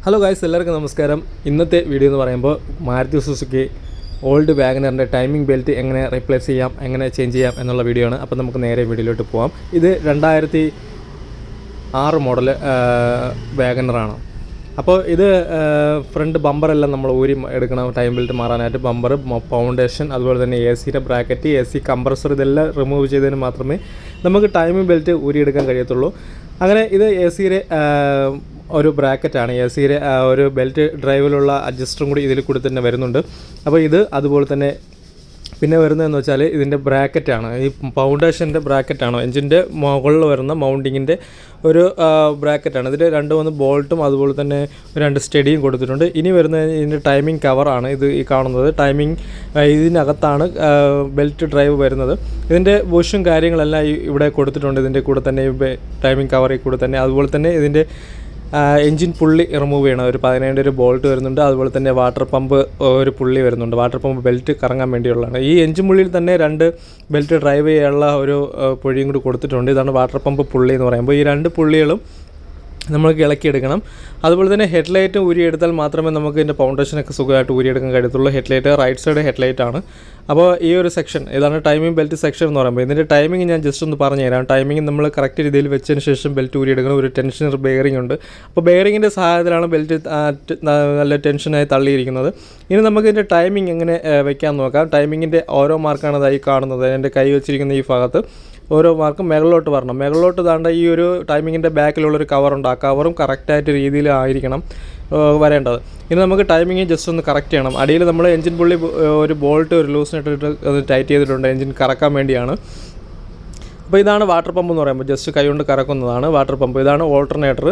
Hello guys, എല്ലാവർക്കും നമസ്കാരം. ഇന്നത്തെ വീഡിയോ എന്ന് പറയുമ്പോൾ മാരുതി സുസുക്കി ഓൾഡ് വാഗനറിൻ്റെ ടൈമിംഗ് ബെൽറ്റ് എങ്ങനെ റീപ്ലേസ് ചെയ്യാം, എങ്ങനെ ചേഞ്ച് ചെയ്യാം എന്നുള്ള വീഡിയോ ആണ്. അപ്പോൾ നമുക്ക് നേരെ വീഡിയോയിലോട്ട് പോകാം. ഇത് 2006 മോഡൽ വാഗനറാണ്. അപ്പോൾ ഇത് ഫ്രണ്ട് ബമ്പറെല്ലാം നമ്മൾ ഊരി എടുക്കണം. ടൈം ബെൽറ്റ് മാറാനായിട്ട് ബമ്പർ, ഫൗണ്ടേഷൻ, അതുപോലെ തന്നെ എ സിയുടെ ബ്രാക്കറ്റ്, എ സി കംപ്രസർ, ഇതെല്ലാം റിമൂവ് ചെയ്തതിന് മാത്രമേ നമുക്ക് ടൈമിംഗ് ബെൽറ്റ് ഊരിയെടുക്കാൻ കഴിയത്തുള്ളൂ. അങ്ങനെ ഇത് എ സിയുടെ ഒരു ബ്രാക്കറ്റാണ്. എ സിയുടെ ഒരു ബെൽറ്റ് ഡ്രൈവിലുള്ള അഡ്ജസ്റ്ററും കൂടി ഇതിൽ കൂടി തന്നെ വരുന്നുണ്ട്. അപ്പോൾ ഇത് അതുപോലെ തന്നെ പിന്നെ വരുന്നതെന്ന് വെച്ചാൽ ഇതിൻ്റെ ബ്രാക്കറ്റാണ്. ഈ ഫൗണ്ടേഷൻ്റെ ബ്രാക്കറ്റാണ്, എഞ്ചിൻ്റെ മുകളിൽ വരുന്ന മൗണ്ടിങ്ങിൻ്റെ ഒരു ബ്രാക്കറ്റാണ്. ഇതിൽ 2 ബോൾട്ടും അതുപോലെ തന്നെ 2 സ്റ്റഡിയും കൊടുത്തിട്ടുണ്ട്. ഇനി വരുന്ന ഇതിൻ്റെ ടൈമിംഗ് കവറാണ് ഇത് ഈ കാണുന്നത്. ടൈമിംഗ് ഇതിനകത്താണ് ബെൽറ്റ് ഡ്രൈവ് വരുന്നത്. ഇതിൻ്റെ ബുഷും കാര്യങ്ങളെല്ലാം ഇവിടെ കൊടുത്തിട്ടുണ്ട്. ഇതിൻ്റെ കൂടെ തന്നെ ടൈമിംഗ് കവറിൽ കൂടെ തന്നെ. അതുപോലെ തന്നെ ഇതിൻ്റെ എൻജിൻ പുള്ളി റിമൂവ് ചെയ്യണം. ഒരു 17 ബോൾട്ട് വരുന്നുണ്ട്. അതുപോലെ തന്നെ വാട്ടർ പമ്പ് ഒരു പുള്ളി വരുന്നുണ്ട്. വാട്ടർ പമ്പ് ബെൽറ്റ് കറങ്ങാൻ വേണ്ടിയുള്ളതാണ്. ഈ എൻജിൻ പുള്ളിയിൽ തന്നെ 2 ബെൽറ്റ് ഡ്രൈവ് ചെയ്യാനുള്ള ഒരു പുള്ളിയും കൂടി കൊടുത്തിട്ടുണ്ട്. ഇതാണ് വാട്ടർ പമ്പ് പുള്ളി എന്ന് പറയുമ്പോൾ. ഈ 2 പുള്ളികളും നമ്മൾക്ക് ഇളക്കിയെടുക്കണം. അതുപോലെ തന്നെ ഹെഡ്ലൈറ്റ് ഊരിയെടുത്താൽ മാത്രമേ നമുക്ക് ഇതിൻ്റെ ഫൗണ്ടേഷനൊക്കെ സുഖമായിട്ട് ഊരിയെടുക്കാൻ കഴിയത്തുള്ളൂ. ഹെഡ്ലൈറ്റ് റൈറ്റ് സൈഡ് ഹെഡ്ലൈറ്റ് ആണ്. അപ്പോൾ ഈ ഒരു സെക്ഷൻ ഇതാണ് ടൈമിംഗ് ബെൽറ്റ് സെക്ഷൻ എന്ന് പറയുമ്പോൾ. ഇതിൻ്റെ ടൈമിംഗ് ഞാൻ ജസ്റ്റ് ഒന്ന് പറഞ്ഞു തരാം. ടൈമിംഗ് നമ്മൾ കറക്റ്റ് രീതിയിൽ വെച്ചതിന് ശേഷം ബെൽറ്റ് ഊരിയെടുക്കണം. ഒരു ടെൻഷനർ ബെയറിംഗ് ഉണ്ട്. അപ്പോൾ ബെയറിങ്ങിൻ്റെ സഹായത്തിലാണ് ബെൽറ്റ് നല്ല ടെൻഷനായി തള്ളിയിരിക്കുന്നത്. ഇനി നമുക്ക് ഇതിൻ്റെ ടൈമിംഗ് എങ്ങനെ വെക്കാൻ നോക്കാം. ടൈമിങ്ങിൻ്റെ ഓരോ മാർക്കാണ് അതായി കാണുന്നത്. എൻ്റെ കൈ വെച്ചിരിക്കുന്ന ഈ ഭാഗത്ത് ഓരോ മാർക്കും മുകളിലോട്ട് വരണം. മുകളിലോട്ട് താണ്ട ഈ ഒരു ടൈമിങ്ങിൻ്റെ ബാക്കിലുള്ളൊരു കവറുണ്ട്. ആ കവറും കറക്റ്റായിട്ട് രീതിയിൽ ആയിരിക്കണം വരേണ്ടത്. ഇനി നമുക്ക് ടൈമിങ് ജസ്റ്റ് ഒന്ന് കറക്റ്റ് ചെയ്യണം. അടിയിൽ നമ്മൾ എൻജിൻ പുള്ളി ഒരു ബോൾട്ട് ഒരു ലൂസിനിട്ടിട്ട് ടൈറ്റ് ചെയ്തിട്ടുണ്ട്, എൻജിൻ കറക്കാൻ വേണ്ടിയാണ്. അപ്പോൾ ഇതാണ് വാട്ടർ പമ്പ് എന്ന് പറയുമ്പോൾ ജസ്റ്റ് കൈ കൊണ്ട് കറക്കുന്നതാണ് വാട്ടർ പമ്പ്. ഇതാണ് ഓൾട്ടർനേറ്റർ.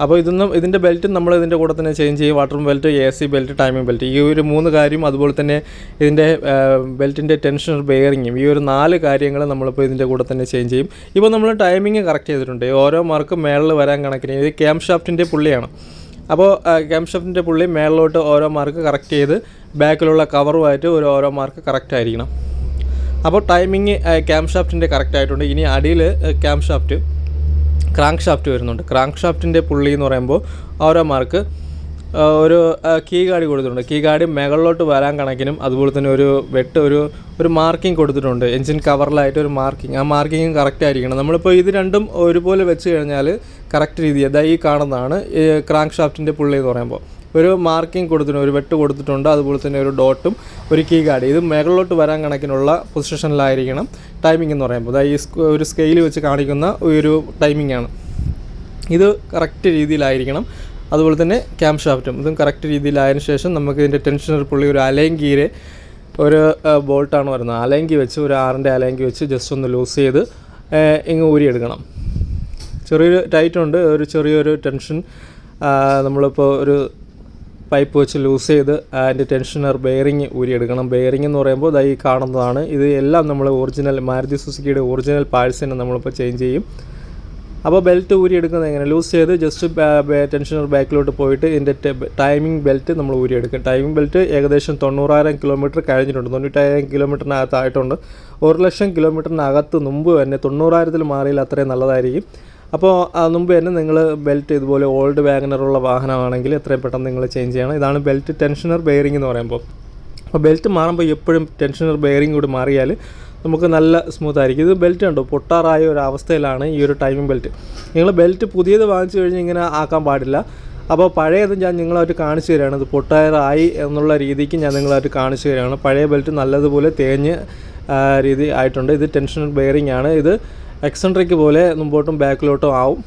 അപ്പോൾ ഇതിൻ്റെ ബെൽറ്റ് നമ്മൾ ഇതിൻ്റെ കൂടെ തന്നെ ചേഞ്ച് ചെയ്യും. Water belt, A C belt, timing belt, ഈ ഒരു 3 കാര്യം. അതുപോലെ തന്നെ ഇതിൻ്റെ ബെൽറ്റിൻ്റെ ടെൻഷനർ ബെയറിങ്ങും, ഈ ഒരു 4 കാര്യങ്ങൾ നമ്മളിപ്പോൾ ഇതിൻ്റെ കൂടെ തന്നെ ചേഞ്ച് ചെയ്യും. ഇപ്പോൾ നമ്മൾ ടൈമിംഗ് കറക്റ്റ് ചെയ്തിട്ടുണ്ട്. ഓരോ മാർക്ക് മേളിൽ വരാൻ കണക്കിന് ഇത് ക്യാം ഷാഫ്റ്റിൻ്റെ പുള്ളിയാണ്. അപ്പോൾ ക്യാം ഷാഫ്റ്റിൻ്റെ പുള്ളി മേളിലോട്ട് ഓരോ മാർക്ക് കറക്റ്റ് ചെയ്ത് ബാക്കിലുള്ള കവറുമായിട്ട് ഓരോ മാർക്ക് കറക്റ്റ് ആയിരിക്കണം. അപ്പോൾ ടൈമിങ് ക്യാം ഷാഫ്റ്റിൻ്റെ കറക്റ്റ് ആയിട്ടുണ്ട്. ഇനി അടിയിൽ ക്യാം ഷാഫ്റ്റ്, ക്രാങ്ക് ഷാഫ്റ്റ് വരുന്നുണ്ട്. ക്രാങ്ക് ഷാഫ്റ്റിൻ്റെ പുള്ളി എന്ന് പറയുമ്പോൾ ഓരോ മാർക്ക് ഒരു കീ ഗാർഡ് കൊടുത്തിട്ടുണ്ട്. കീ ഗാർഡ് മുകളിലോട്ട് വരാൻ കണക്കിനും അതുപോലെ തന്നെ ഒരു മാർക്കിംഗ് കൊടുത്തിട്ടുണ്ട്. എൻജിൻ കവറിലായിട്ട് ഒരു മാർക്കിംഗ്, ആ മാർക്കിങ്ങും കറക്റ്റ് ആയിരിക്കണം. നമ്മളിപ്പോൾ ഇത് രണ്ടും ഒരുപോലെ വെച്ച് കഴിഞ്ഞാൽ കറക്റ്റ് രീതി അതായത് ഈ കാണുന്നതാണ് ക്രാങ്ക് ഷാഫ്റ്റിൻ്റെ പുള്ളി എന്ന് പറയുമ്പോൾ. ഒരു മാർക്കിംഗ് കൊടുത്തിട്ടുണ്ട്, ഒരു വെട്ട് കൊടുത്തിട്ടുണ്ട്. അതുപോലെ തന്നെ ഒരു ഡോട്ടും ഒരു കീ ഗാർഡ്. ഇത് മുകളിലോട്ട് വരാൻ കണക്കിനുള്ള പൊസിഷനിലായിരിക്കണം ടൈമിംഗ് എന്ന് പറയുമ്പോൾ. അതായത് ഈ ഒരു സ്കെയിൽ വെച്ച് കാണിക്കുന്ന ഒരു ടൈമിംഗ് ആണ്. ഇത് കറക്റ്റ് രീതിയിലായിരിക്കണം. അതുപോലെ തന്നെ ക്യാം ഷാഫ്റ്റും ഇതും കറക്റ്റ് രീതിയിലായതിനു ശേഷം നമുക്ക് ഇതിൻ്റെ ടെൻഷനർ പുള്ളി ഒരു അലൈൻകീരെ ഒരു ബോൾട്ടാണ് വരുന്നത്. അലൈൻകി വെച്ച് ഒരു 6ൻ്റെ അലൈൻകി വെച്ച് ജസ്റ്റ് ഒന്ന് ലൂസ് ചെയ്ത് ഇങ്ങ് ഊരിയെടുക്കണം. ചെറിയൊരു ടൈറ്റ് ഉണ്ട്, ഒരു ചെറിയൊരു ടെൻഷൻ നമ്മളിപ്പോൾ ഒരു പൈപ്പ് വെച്ച് ലൂസ് ചെയ്ത് അതിൻ്റെ ടെൻഷനർ ബെയറിങ് ഊരിയെടുക്കണം. ബെയറിങ് എന്ന് പറയുമ്പോൾ ഇതായി കാണുന്നതാണ്. ഇത് എല്ലാം നമ്മൾ ഒറിജിനൽ മാരുതി സുസുക്കിയുടെ ഒറിജിനൽ പാർട്സിനെ നമ്മളിപ്പോൾ ചേഞ്ച് ചെയ്യും. അപ്പോൾ ബെൽറ്റ് ഊരിയെടുക്കുന്നത് എങ്ങനെ, ലൂസ് ചെയ്ത് ജസ്റ്റ് ടെൻഷനർ ബാക്കിലോട്ട് പോയിട്ട് ഇതിൻ്റെ ടൈമിംഗ് ബെൽറ്റ് നമ്മൾ ഊരിയെടുക്കും. ടൈമിംഗ് ബെൽറ്റ് ഏകദേശം 90,000 കിലോമീറ്റർ കഴിഞ്ഞിട്ടുണ്ട്. 95,000 കിലോമീറ്ററിനകത്തായിട്ടുണ്ട്. 1,00,000 കിലോമീറ്ററിനകത്ത് മുമ്പ് തന്നെ 90,000-ൽ മാറിയാൽ അത്രയും നല്ലതായിരിക്കും. അപ്പോൾ മുമ്പ് തന്നെ നിങ്ങൾ ബെൽറ്റ് ഇതുപോലെ ഓൾഡ് വാഗനറുള്ള വാഹനമാണെങ്കിൽ എത്രയും പെട്ടെന്ന് നിങ്ങൾ ചേഞ്ച് ചെയ്യണം. ഇതാണ് ബെൽറ്റ് ടെൻഷനർ ബെയറിംഗ് എന്ന് പറയുമ്പോൾ. അപ്പോൾ ബെൽറ്റ് മാറുമ്പോൾ എപ്പോഴും ടെൻഷനർ ബെയറിംഗ് കൂടി മാറിയാൽ നമുക്ക് നല്ല സ്മൂത്ത് ആയിരിക്കും. ഇത് ബെൽറ്റ് ഉണ്ടോ പൊട്ടാറായ ഒരു അവസ്ഥയിലാണ് ഈ ഒരു ടൈമിംഗ് ബെൽറ്റ്. നിങ്ങൾ ബെൽറ്റ് പുതിയത് വാങ്ങിച്ചു കഴിഞ്ഞ് ഇങ്ങനെ ആക്കാൻ പാടില്ല. അപ്പോൾ പഴയത് ഞാൻ നിങ്ങളായിട്ട് കാണിച്ചു തരികയാണ്. ഇത് പൊട്ടാറായി എന്നുള്ള രീതിക്ക് ഞാൻ നിങ്ങളായിട്ട് കാണിച്ചു തരികയാണ്. പഴയ ബെൽറ്റ് നല്ലതുപോലെ തേഞ്ഞ് രീതി ആയിട്ടുണ്ട്. ഇത് ടെൻഷനർ ബെയറിംഗ് ആണ്. ഇത് എക്സെൻട്രിക് പോലെ മുമ്പോട്ടും ബാക്കിലോട്ടും ആവും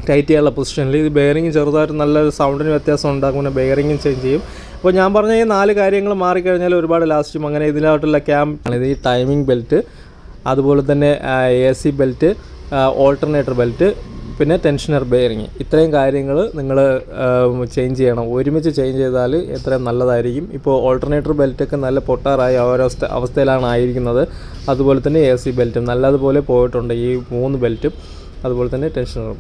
ടൈറ്റ് ചെയ്യാനുള്ള പൊസിഷനിൽ. ഇത് ബെയറിങ് ചെറുതായിട്ട് നല്ലൊരു സൗണ്ടിന് വ്യത്യാസം ഉണ്ടാക്കും. ബെയറിങ്ങും ചേഞ്ച് ചെയ്യും. അപ്പോൾ ഞാൻ പറഞ്ഞ ഈ 4 കാര്യങ്ങൾ മാറിക്കഴിഞ്ഞാൽ ഒരുപാട് ലാസ്റ്റും. അങ്ങനെ ഇതിനായിട്ടുള്ള ഇത് ഈ ടൈമിംഗ് ബെൽറ്റ്, അതുപോലെ തന്നെ A C belt, alternator belt, പിന്നെ ടെൻഷനർ ബെയറിങ്, ഇത്രയും കാര്യങ്ങൾ നിങ്ങൾ ചേഞ്ച് ചെയ്യണം. ഒരുമിച്ച് ചേഞ്ച് ചെയ്താൽ എത്രയും നല്ലതായിരിക്കും. ഇപ്പോൾ ഓൾട്ടർനേറ്റർ ബെൽറ്റൊക്കെ നല്ല പൊട്ടാറായ അവസ്ഥയിലാണ് ആയിരിക്കുന്നത്. അതുപോലെ തന്നെ എ സി ബെൽറ്റും നല്ലതുപോലെ പോയിട്ടുണ്ട്, ഈ 3 ബെൽറ്റും അതുപോലെ തന്നെ ടെൻഷനറും.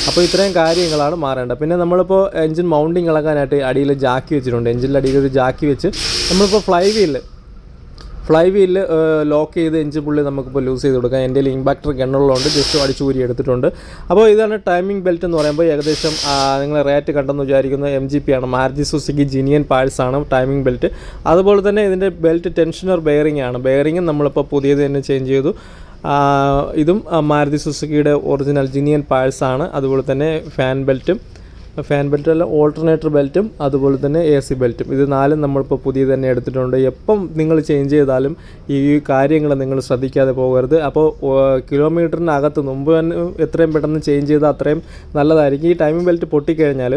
അപ്പോൾ ഇത്രയും കാര്യങ്ങളാണ് മാറേണ്ടത്. പിന്നെ നമ്മളിപ്പോൾ എൻജിൻ മൗണ്ടിങ് ഇളകാനായിട്ട് അടിയിൽ ജാക്കി വെച്ചിട്ടുണ്ട്. എൻജിൻ്റെ അടിയിൽ ഒരു ജാക്കി വെച്ച് നമ്മളിപ്പോൾ ഫ്ലൈ ഫ്ലൈ വീല് ലോക്ക് ചെയ്ത് എഞ്ചിൻ പുള്ളി നമുക്കിപ്പോൾ ലൂസ് ചെയ്ത് കൊടുക്കാം. എൻ്റെ ഇമ്പാക്ടർ ഗണ്ണുള്ളതുകൊണ്ട് ജസ്റ്റ് അടിച്ച് ഊരി എടുത്തിട്ടുണ്ട്. അപ്പോൾ ഇതാണ് ടൈമിംഗ് ബെൽറ്റ് എന്ന് പറയുമ്പോൾ ഏകദേശം നിങ്ങൾ റേറ്റ് കണ്ടെന്ന് വിചാരിക്കുന്നത് MGP ആണ്, മാരുതി സുസുക്കി ജിനിയൻ പാഴ്സ് ആണ് ടൈമിംഗ് ബെൽറ്റ്. അതുപോലെ തന്നെ ഇതിൻ്റെ ബെൽറ്റ് ടെൻഷനർ ബെയറിംഗ് ആണ്. ബെയറിംഗ് നമ്മളിപ്പോൾ പുതിയത് തന്നെ ചേഞ്ച് ചെയ്തു. ഇതും മാരുതി സുസുക്കിയുടെ ഒറിജിനൽ ജിനിയൻ പാഴ്സ് ആണ്. അതുപോലെ തന്നെ ഫാൻ ബെൽറ്റല്ല, ഓൾട്ടർനേറ്റർ ബെൽറ്റും അതുപോലെ തന്നെ AC ബെൽറ്റും, ഇത് 4 നമ്മളിപ്പോൾ പുതിയ തന്നെ എടുത്തിട്ടുണ്ട്. എപ്പം നിങ്ങൾ ചേഞ്ച് ചെയ്താലും ഈ കാര്യങ്ങൾ നിങ്ങൾ ശ്രദ്ധിക്കാതെ പോകരുത്. അപ്പോൾ കിലോമീറ്ററിനകത്ത് മുമ്പ് തന്നെ എത്രയും പെട്ടെന്ന് ചേഞ്ച് ചെയ്താൽ അത്രയും നല്ലതായിരിക്കും. ഈ ടൈമിംഗ് ബെൽറ്റ് പൊട്ടിക്കഴിഞ്ഞാൽ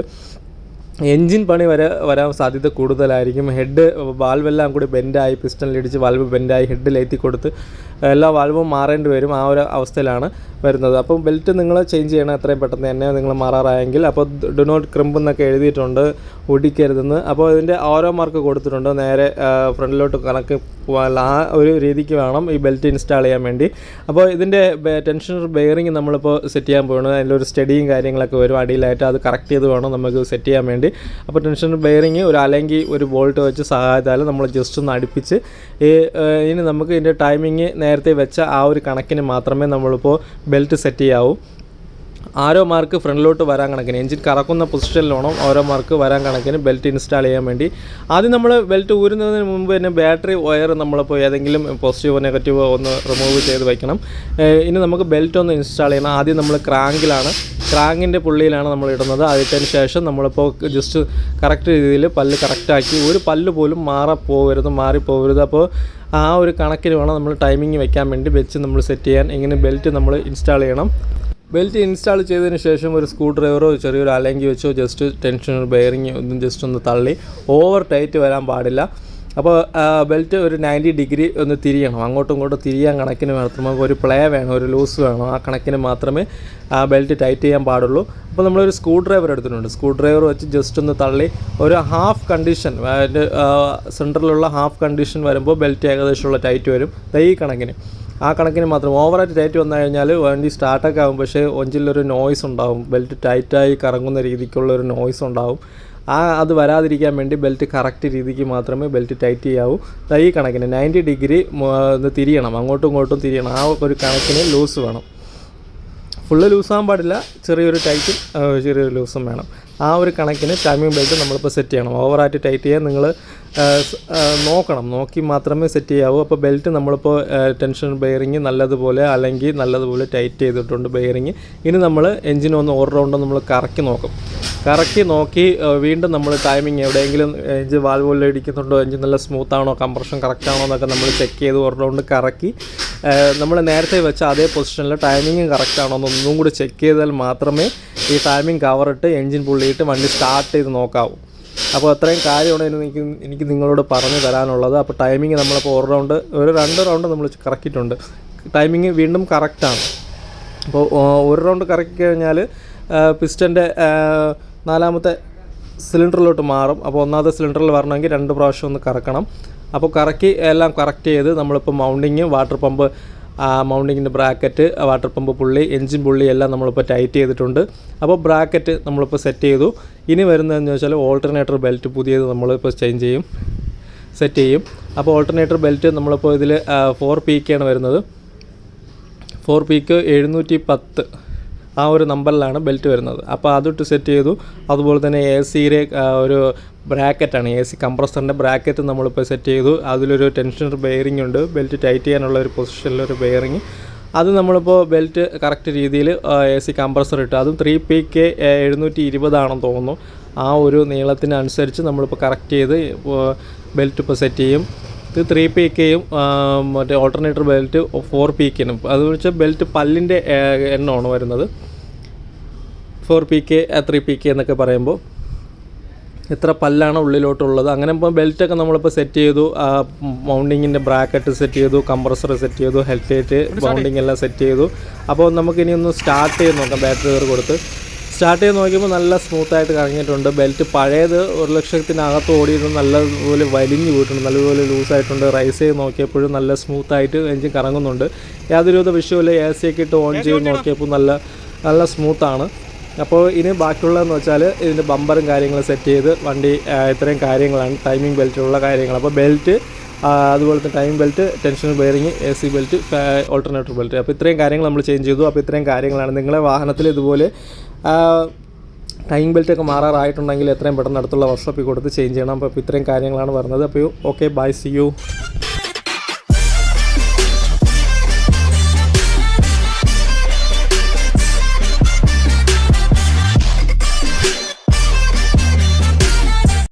എൻജിൻ പണി വരാൻ സാധ്യത കൂടുതലായിരിക്കും. ഹെഡ് വാൽവെല്ലാം കൂടി ബെൻഡായി, പിസ്റ്റണിലിടിച്ച് വാൽവ് ബെൻഡായി ഹെഡിലേറ്റി കൊടുത്ത് എല്ലാ വാൽവും മാറേണ്ടി വരും. ആ ഒരു അവസ്ഥയിലാണ് വരുന്നത്. അപ്പം ബെൽറ്റ് നിങ്ങൾ ചേഞ്ച് ചെയ്യണം എത്രയും പെട്ടെന്ന് തന്നെ നിങ്ങൾ മാറാറായെങ്കിൽ. അപ്പോൾ ഡു നോട്ട് ക്രിമ്പ് എന്നൊക്കെ എഴുതിയിട്ടുണ്ട്, ഒടിക്കരുതെന്ന്. അപ്പോൾ ഇതിൻ്റെ ഓരോ മാർക്ക് കൊടുത്തിട്ടുണ്ട്. നേരെ ഫ്രണ്ടിലോട്ട് കണക്ക് ആ ഒരു രീതിക്ക് വേണം ഈ ബെൽറ്റ് ഇൻസ്റ്റാൾ ചെയ്യാൻ വേണ്ടി. അപ്പോൾ ഇതിൻ്റെ ടെൻഷനർ ബെയറിംഗ് നമ്മളിപ്പോൾ സെറ്റ് ചെയ്യാൻ പോകുന്നത്. അതിലൊരു സ്റ്റഡിയും കാര്യങ്ങളൊക്കെ വരും അടിയിലായിട്ട്, അത് കറക്റ്റ് ചെയ്ത് വേണം നമുക്ക് സെറ്റ് ചെയ്യാൻ വേണ്ടി. അപ്പോൾ ടെൻഷനർ ബെയറിംഗ് അല്ലെങ്കിൽ ഒരു ബോൾട്ട് വെച്ച് സഹായത്താൽ നമ്മൾ ജസ്റ്റ് ഒന്ന് അടുപ്പിച്ച് ഇനി നമുക്ക് ഇതിൻ്റെ ടൈമിങ് നേരത്തെ വെച്ച ആ ഒരു കണക്കിന് മാത്രമേ നമ്മളിപ്പോൾ ബെൽറ്റ് സെറ്റ് ചെയ്യാവൂ. ആരോ മാർക്ക് ഫ്രണ്ടിലോട്ട് വരാൻ കണക്കിന്, എഞ്ചിൻ കറക്കുന്ന പൊസിഷനിലോണം ഓരോ മാർക്ക് വരാൻ കണക്കിന് ബെൽറ്റ് ഇൻസ്റ്റാൾ ചെയ്യാൻ വേണ്ടി ആദ്യം നമ്മൾ ബെൽറ്റ് ഊരുന്നതിന് മുമ്പ് തന്നെ ബാറ്ററി വയർ നമ്മളിപ്പോൾ ഏതെങ്കിലും പോസിറ്റീവോ നെഗറ്റീവോ ഒന്ന് റിമൂവ് ചെയ്ത് വയ്ക്കണം. ഇനി നമുക്ക് ബെൽറ്റ് ഒന്ന് ഇൻസ്റ്റാൾ ചെയ്യണം. ആദ്യം നമ്മൾ ക്രാങ്കിൻ്റെ പുള്ളിയിലാണ് നമ്മൾ ഇടുന്നത്. അതിന് ശേഷം നമ്മളിപ്പോൾ ജസ്റ്റ് കറക്റ്റ് രീതിയിൽ പല്ല് കറക്റ്റാക്കി, ഒരു പല്ല് പോലും മാറിപ്പോകരുത്. അപ്പോൾ ആ ഒരു കണക്കിന് വേണം നമ്മൾ ടൈമിങ് വെക്കാൻ വേണ്ടി വെച്ച് നമ്മൾ സെറ്റ് ചെയ്യാൻ. ഇങ്ങനെ ബെൽറ്റ് നമ്മൾ ഇൻസ്റ്റാൾ ചെയ്യണം. ബെൽറ്റ് ഇൻസ്റ്റാൾ ചെയ്തതിന് ശേഷം ഒരു സ്ക്രൂ ഡ്രൈവറോ ചെറിയൊരു അലങ്കി വെച്ചോ ജസ്റ്റ് ടെൻഷനർ ബെയറിങ് ഒന്നും ജസ്റ്റ് ഒന്ന് തള്ളി, ഓവർ ടൈറ്റ് വരാൻ പാടില്ല. അപ്പോൾ ബെൽറ്റ് ഒരു 90 ഡിഗ്രി ഒന്ന് തിരിയണം, അങ്ങോട്ടും ഇങ്ങോട്ടും തിരിയാൻ കണക്കിന് മാത്രമേ, ഒരു പ്ലേ വേണം, ഒരു ലൂസ് വേണം, ആ കണക്കിന് മാത്രമേ ആ ബെൽറ്റ് ടൈറ്റ് ചെയ്യാൻ പാടുള്ളൂ. അപ്പോൾ നമ്മളൊരു സ്ക്രൂ ഡ്രൈവർ എടുത്തിട്ടുണ്ട്. സ്ക്രൂ ഡ്രൈവർ വെച്ച് ജസ്റ്റ് ഒന്ന് തള്ളി ഒരു ഹാഫ് കണ്ടീഷൻ, അതിൻ്റെ സെൻറ്ററിലുള്ള ഹാഫ് കണ്ടീഷൻ വരുമ്പോൾ ബെൽറ്റ് ഏകദേശമുള്ള ടൈറ്റ് വരും. ഈ കണക്കിന്, ആ കണക്കിന് മാത്രം. ഓവറായിട്ട് ടൈറ്റ് വന്നു കഴിഞ്ഞാൽ വണ്ടി സ്റ്റാർട്ടൊക്കെ ആകും, പക്ഷേ എഞ്ചിനിലൊരു നോയ്സ് ഉണ്ടാവും, ബെൽറ്റ് ടൈറ്റായി കറങ്ങുന്ന രീതിക്കുള്ളൊരു നോയ്സ് ഉണ്ടാവും. അത് വരാതിരിക്കാൻ വേണ്ടി ബെൽറ്റ് കറക്റ്റ് രീതിക്ക് മാത്രമേ ബെൽറ്റ് ടൈറ്റ് ചെയ്യാവൂ. ഈ കണക്കിന് 90 ഡിഗ്രി തിരിയണം, അങ്ങോട്ടും ഇങ്ങോട്ടും തിരിയണം. ആ ഒരു കണക്കിന് ലൂസ് വേണം. ഫുള്ള് ലൂസാകാൻ പാടില്ല, ചെറിയൊരു ടൈറ്റും ചെറിയൊരു ലൂസും വേണം. ആ ഒരു കണക്കിന് ടൈമിംഗ് ബെൽറ്റ് നമ്മളിപ്പോൾ സെറ്റ് ചെയ്യണം. ഓവറായിട്ട് ടൈറ്റ് ചെയ്യാൻ നിങ്ങൾ നോക്കി മാത്രമേ സെറ്റ് ചെയ്യാവൂ. അപ്പോൾ ബെൽറ്റ് നമ്മളിപ്പോൾ ടെൻഷൻ ബെയറിങ് നല്ലതുപോലെ ടൈറ്റ് ചെയ്തിട്ടുണ്ട് ബെയറിങ്. ഇനി നമ്മൾ എഞ്ചിനൊന്ന് ഓർ റൗണ്ട് നമ്മൾ കറക്കി നോക്കി വീണ്ടും നമ്മൾ ടൈമിങ് എവിടെയെങ്കിലും എഞ്ചിൻ വാൽവ് ഇടിക്കുന്നുണ്ടോ, എഞ്ചിൻ നല്ല സ്മൂത്താണോ, കംപ്രഷൻ കറക്റ്റാണോ എന്നൊക്കെ നമ്മൾ ചെക്ക് ചെയ്ത് ഓർ റൗണ്ട് കറക്കി നമ്മൾ നേരത്തെ വെച്ച അതേ പൊസിഷനിൽ ടൈമിങ്ങും കറക്റ്റാണോ എന്നൊന്നും കൂടി ചെക്ക് ചെയ്താൽ മാത്രമേ ഈ ടൈമിംഗ് കവറിട്ട് എഞ്ചിൻ പുള്ളിയിട്ട് വണ്ടി സ്റ്റാർട്ട് ചെയ്ത് നോക്കാവൂ. അപ്പോൾ അത്രയും കാര്യമാണ് എനിക്ക് നിങ്ങളോട് പറഞ്ഞു തരാനുള്ളത്. അപ്പോൾ ടൈമിങ് നമ്മളിപ്പോൾ ഒരു 2 റൗണ്ട് നമ്മൾ കറക്കിയിട്ടുണ്ട്. ടൈമിങ് വീണ്ടും കറക്റ്റാണ്. അപ്പോൾ ഒരു റൗണ്ട് കറക്കി കഴിഞ്ഞാൽ പിസ്റ്റൻ്റെ 4ാമത്തെ സിലിണ്ടറിലോട്ട് മാറും. അപ്പോൾ 1ാമത്തെ സിലിണ്ടറിൽ വരണമെങ്കിൽ 2 പ്രാവശ്യം ഒന്ന് കറക്കണം. അപ്പോൾ കറക്കി എല്ലാം കറക്റ്റ് ചെയ്ത് നമ്മളിപ്പോൾ മൗണ്ടിങ്, വാട്ടർ പമ്പ്, മൗണ്ടിങ്ങിൻ്റെ bracket, water pump pulley, engine pulley എല്ലാം നമ്മളിപ്പോൾ ടൈറ്റ് ചെയ്തിട്ടുണ്ട്. അപ്പോൾ ബ്രാക്കറ്റ് നമ്മളിപ്പോൾ സെറ്റ് ചെയ്തു. ഇനി വരുന്നതെന്ന് വെച്ചാൽ ഓൾട്ടർനേറ്റർ ബെൽറ്റ് പുതിയത് നമ്മളിപ്പോൾ സെറ്റ് ചെയ്യും. അപ്പോൾ ഓൾട്ടർനേറ്റർ ബെൽറ്റ് നമ്മളിപ്പോൾ ഇതിൽ 4PK ആണ് വരുന്നത്. 4PK 710 ആ ഒരു നമ്പറിലാണ് ബെൽറ്റ് വരുന്നത്. അപ്പോൾ അതിട്ട് സെറ്റ് ചെയ്തു. അതുപോലെ തന്നെ AC-യുടെ ഒരു ബ്രാക്കറ്റാണ്, AC കംപ്രസറിൻ്റെ ബ്രാക്കറ്റ് നമ്മളിപ്പോൾ സെറ്റ് ചെയ്തു. അതിലൊരു ടെൻഷനർ ബെയറിംഗ് ഉണ്ട്, ബെൽറ്റ് ടൈറ്റ് ചെയ്യാനുള്ള ഒരു പൊസിഷനിലൊരു ബെയറിങ്. അത് നമ്മളിപ്പോൾ ബെൽറ്റ് കറക്റ്റ് രീതിയിൽ AC കംപ്രസർ ഇട്ട്, അതും 3PK 720 ആണെന്ന് തോന്നുന്നു. ആ ഒരു നീളത്തിനനുസരിച്ച് നമ്മളിപ്പോൾ കറക്റ്റ് ചെയ്ത് ബെൽറ്റ് ഇപ്പോൾ സെറ്റ് ചെയ്യും. ഇത് 3PKയും മറ്റേ ഓൾട്ടർനേറ്റർ ബെൽറ്റ് 4PKനും. അത് വെച്ചാൽ ബെൽറ്റ് പല്ലിൻ്റെ എണ്ണമാണ് വരുന്നത്. 4PK 3PK എന്നൊക്കെ പറയുമ്പോൾ എത്ര പല്ലാണ് ഉള്ളിലോട്ടുള്ളത്. അങ്ങനെ ഇപ്പോൾ ബെൽറ്റൊക്കെ നമ്മളിപ്പോൾ സെറ്റ് ചെയ്തു. മൗണ്ടിങ്ങിൻ്റെ ബ്രാക്കറ്റ് സെറ്റ് ചെയ്തു, കംപ്രസർ സെറ്റ് ചെയ്തു, ഹെഡ്ലൈറ്റ് മൗണ്ടിങ് എല്ലാം സെറ്റ് ചെയ്തു. അപ്പോൾ നമുക്കിനി ഒന്ന് സ്റ്റാർട്ട് ചെയ്ത് നോക്കാം. ബാറ്ററി കയറി കൊടുത്ത് സ്റ്റാർട്ട് ചെയ്ത് നോക്കിയപ്പോൾ നല്ല സ്മൂത്തായിട്ട് കറങ്ങിയിട്ടുണ്ട്. ബെൽറ്റ് പഴയത് 1,00,000 ഓടിയിരുന്ന് നല്ലതുപോലെ വലിഞ്ഞ് പോയിട്ടുണ്ട്, നല്ലതുപോലെ ലൂസായിട്ടുണ്ട്. റൈസ് ചെയ്ത് നോക്കിയപ്പോഴും നല്ല സ്മൂത്തായിട്ട് എഞ്ചിൻ കറങ്ങുന്നുണ്ട്. യാതൊരുവിധ വിഷയമില്ല. AC ഒക്കെ ഇട്ട് ഓൺ ചെയ്ത് നോക്കിയപ്പോൾ നല്ല സ്മൂത്താണ്. അപ്പോൾ ഇനി ബാക്കിയുള്ളതെന്ന് വെച്ചാൽ ഇതിൻ്റെ ബമ്പറും കാര്യങ്ങളും സെറ്റ് ചെയ്ത് വണ്ടി ഇത്രയും കാര്യങ്ങളാണ് ടൈമിംഗ് ബെൽറ്റിലുള്ള കാര്യങ്ങൾ. അപ്പോൾ ബെൽറ്റ് അതുപോലെ തന്നെ time belt, tension bearing, AC belt, alternator belt. അപ്പോൾ ഇത്രയും കാര്യങ്ങൾ നമ്മൾ ചേഞ്ച് ചെയ്തു. അപ്പോൾ ഇത്രയും കാര്യങ്ങളാണ് നിങ്ങളെ വാഹനത്തിൽ ഇതുപോലെ ടൈം ബെൽറ്റൊക്കെ മാറാറായിട്ടുണ്ടെങ്കിൽ എത്രയും പെട്ടെന്ന് അടുത്തുള്ള വർക്ക്ഷോപ്പിൽ കൊടുത്ത് ചേഞ്ച് ചെയ്യണം. അപ്പോൾ ഇത്രയും കാര്യങ്ങളാണ് പറഞ്ഞത്. അപ്പോൾ ഓക്കെ, ബൈ, സി യു.